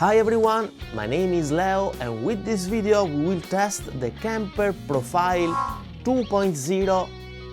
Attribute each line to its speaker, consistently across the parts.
Speaker 1: Hi everyone, my name is Leo and with this video we will test the Kemper Profile 2.0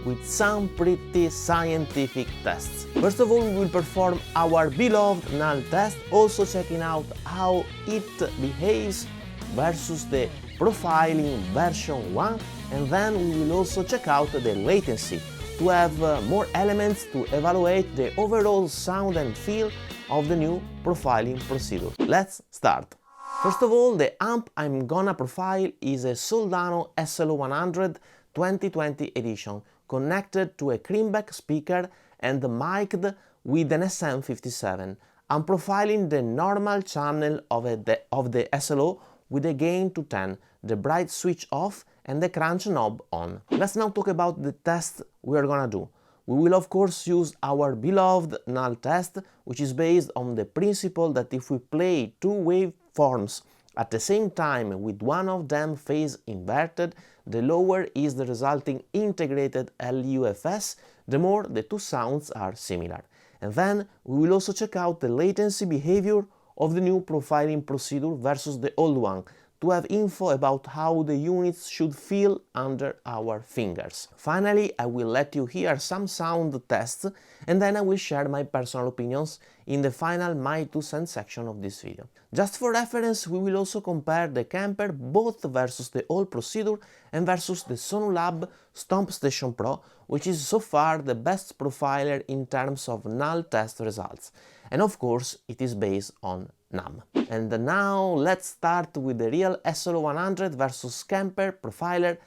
Speaker 1: with some pretty scientific tests. First of all, we will perform our beloved null test, also checking out how it behaves versus the profiling version 1, and then we will also check out the latency to have more elements to evaluate the overall sound and feel of the new profiling procedure. Let's start. First of all, the amp I'm gonna profile is a Soldano SL100 2020 edition, connected to a Greenback speaker and mic'd with an SM57. I'm profiling the normal channel of the SLO with the gain to 10, the bright switch off and the crunch knob on. Let's now talk about the test we are gonna do. We will of course use our beloved null test, which is based on the principle that if we play two waveforms at the same time with one of them phase inverted, the lower is the resulting integrated LUFS, the more the two sounds are similar. And then we will also check out the latency behavior of the new profiling procedure versus the old one, to have info about how the units should feel under our fingers. Finally, I will let you hear some sound tests and then I will share my personal opinions in the final My 2 cents section of this video. Just for reference, we will also compare the Kemper both versus the old procedure and versus the Sonulab Stomp Station Pro, which is so far the best profiler in terms of null test results. And of course, it is based on NUM. And now let's start with the real SL100 versus Kemper Profiler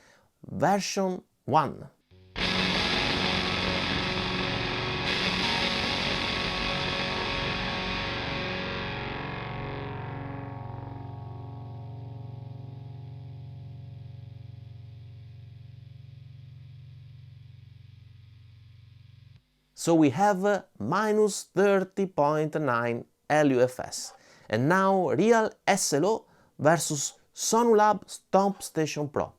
Speaker 1: version 1. So we have minus 30.9 LUFS. And now real SLO versus Sonulab Stomp Station Pro.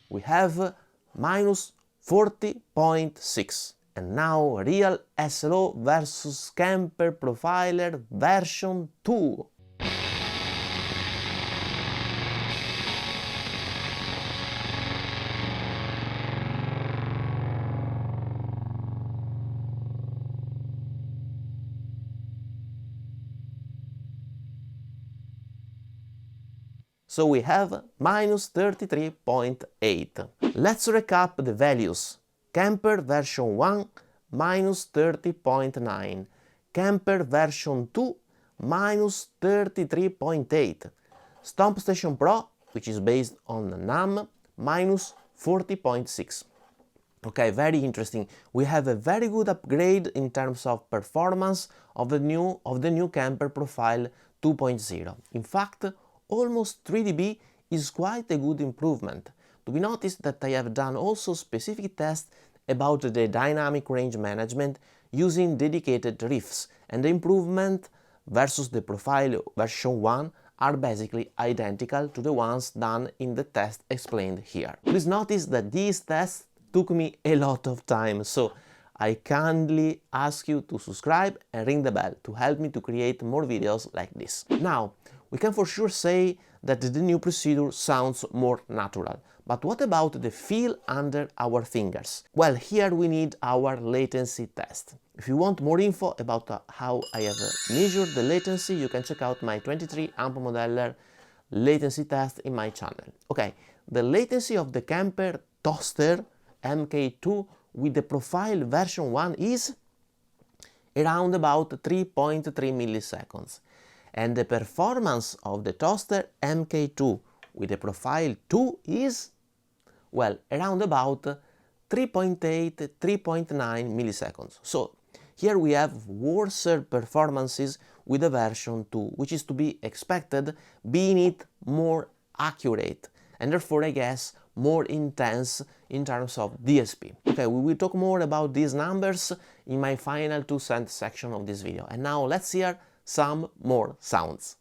Speaker 1: We have minus 40.6. And now real SLO versus Kemper Profiler version 2. So we have minus 33.8. Let's recap the values. Kemper version 1 minus 30.9, Kemper version 2 minus 33.8, Stomp Station Pro, which is based on NUM, minus 40.6. Okay, very interesting. We have a very good upgrade in terms of performance of the new Kemper Profile 2.0. In fact, almost 3 dB is quite a good improvement. To be noticed that I have done also specific tests about the dynamic range management using dedicated riffs, and the improvement versus the profile version 1 are basically identical to the ones done in the test explained here. Please notice that these tests took me a lot of time, so I kindly ask you to subscribe and ring the bell to help me to create more videos like this. Now, we can for sure say that the new procedure sounds more natural. But what about the feel under our fingers? Well, here we need our latency test. If you want more info about how I have measured the latency, you can check out my 23 amp modeller latency test in my channel. Okay, the latency of the Kemper Toaster MK2 with the profile version 1 is around about 3.3 milliseconds. And the performance of the Toaster MK2 with the profile 2 is, well, around about 3.8, 3.9 milliseconds. So here we have worse performances with the version 2, which is to be expected, being it more accurate and therefore I guess more intense in terms of DSP. Okay, we will talk more about these numbers in my final 2 cents section of this video. And now let's hear some more sounds.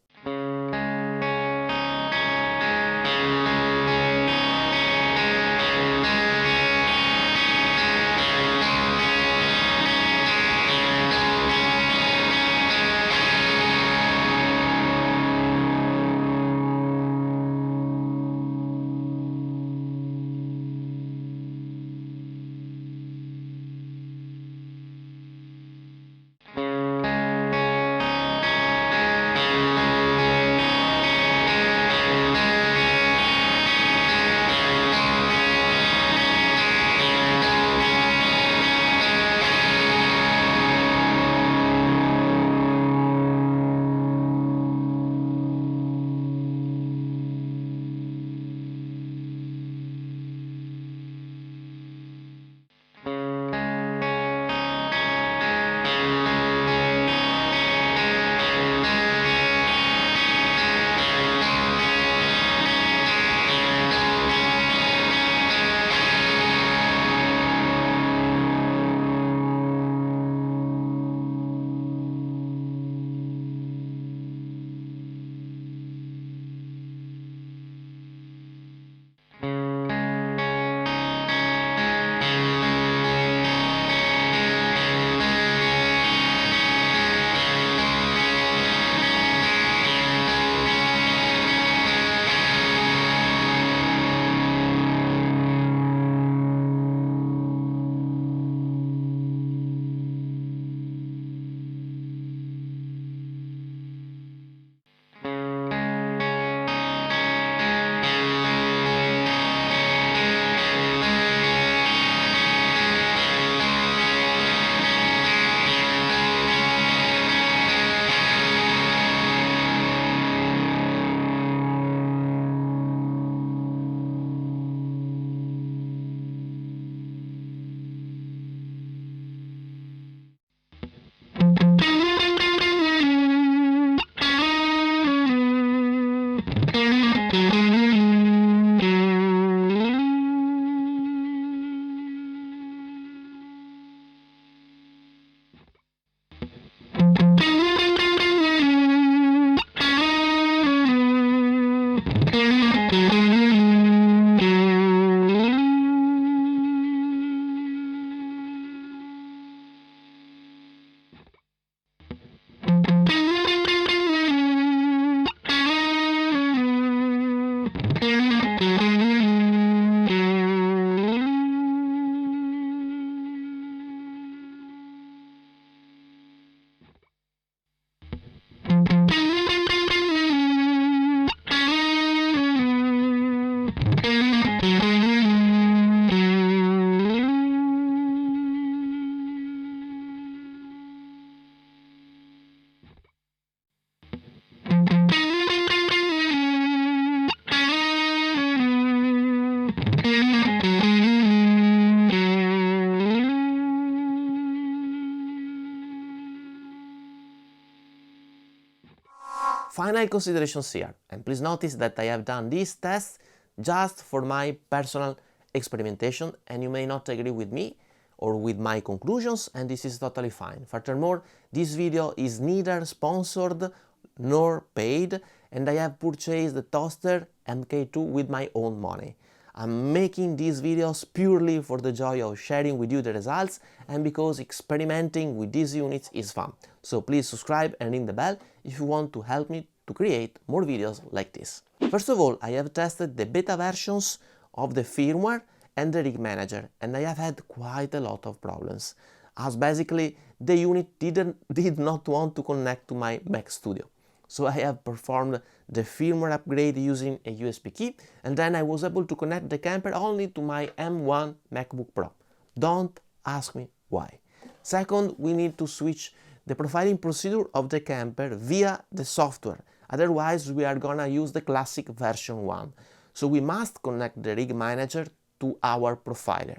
Speaker 1: Final considerations here, and please notice that I have done these tests just for my personal experimentation, and you may not agree with me or with my conclusions, and this is totally fine. Furthermore, this video is neither sponsored nor paid, and I have purchased the toaster MK2 with my own money. I'm making these videos purely for the joy of sharing with you the results and because experimenting with these units is fun. So please subscribe and ring the bell if you want to help me to create more videos like this. First of all, I have tested the beta versions of the firmware and the rig manager, and I have had quite a lot of problems, as basically the unit did not want to connect to my Mac Studio. So I have performed the firmware upgrade using a USB key, and then I was able to connect the Kemper only to my M1 MacBook Pro. Don't ask me why. Second, we need to switch the profiling procedure of the Kemper via the software, otherwise we are gonna use the classic version 1. So we must connect the rig manager to our profiler.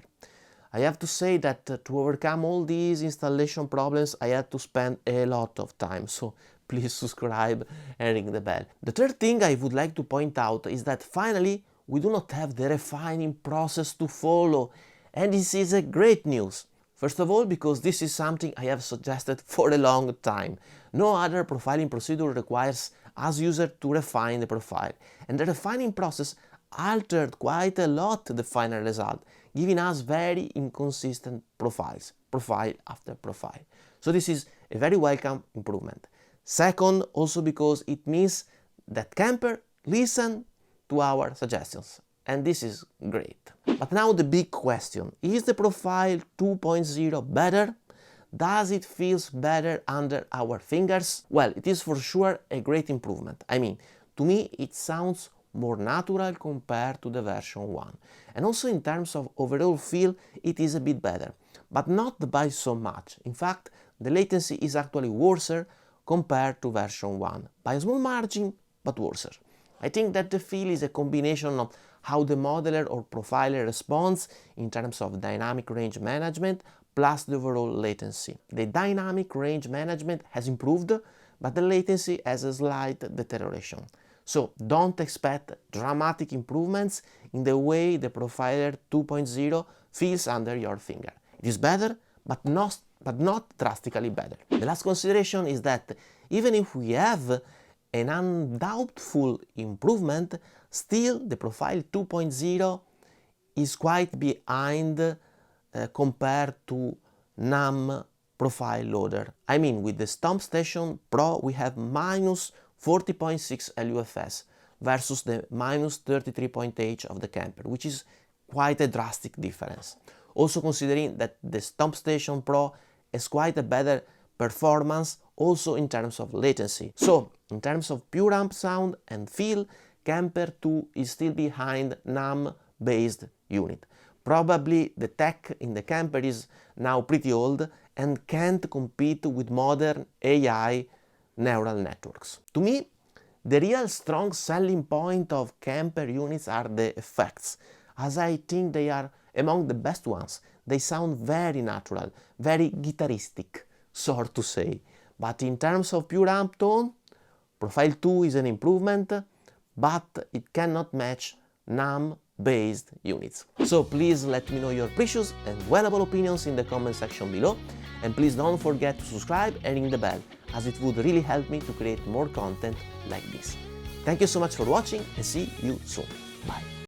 Speaker 1: I have to say that to overcome all these installation problems I had to spend a lot of time, so please subscribe and ring the bell. The third thing I would like to point out is that finally we do not have the refining process to follow, and this is a great news. First of all, because this is something I have suggested for a long time. No other profiling procedure requires us users to refine the profile, and the refining process altered quite a lot the final result, giving us very inconsistent profiles, profile after profile. So this is a very welcome improvement. Second, also because it means that Kemper listened to our suggestions, and this is great. But now the big question, is the profile 2.0 better? Does it feel better under our fingers? Well, it is for sure a great improvement. I mean, to me it sounds more natural compared to the version 1. And also in terms of overall feel, it is a bit better, but not by so much. In fact, the latency is actually worse compared to version 1, by a small margin, but worse. I think that the feel is a combination of how the modeler or profiler responds in terms of dynamic range management plus the overall latency. The dynamic range management has improved, but the latency has a slight deterioration. So don't expect dramatic improvements in the way the Profiler 2.0 feels under your finger. It is better, but not drastically better. The last consideration is that even if we have an undoubtful improvement, still the Profile 2.0 is quite behind compared to NUM profile loader. I mean, with the StompStation Pro we have minus 40.6 LUFS versus the minus 33.8 of the Kemper, which is quite a drastic difference. Also considering that the StompStation Pro has quite a better performance also in terms of latency. So, in terms of pure amp sound and feel, Kemper 2 is still behind NUM-based unit. Probably the tech in the Kemper is now pretty old and can't compete with modern AI neural networks. To me, the real strong selling point of Kemper units are the effects, as I think they are among the best ones. They sound very natural, very guitaristic, so to say. But in terms of pure amp tone, Profile 2 is an improvement, but it cannot match NUM-based units. So please let me know your precious and valuable opinions in the comment section below, and please don't forget to subscribe and ring the bell, as it would really help me to create more content like this. Thank you so much for watching and see you soon. Bye.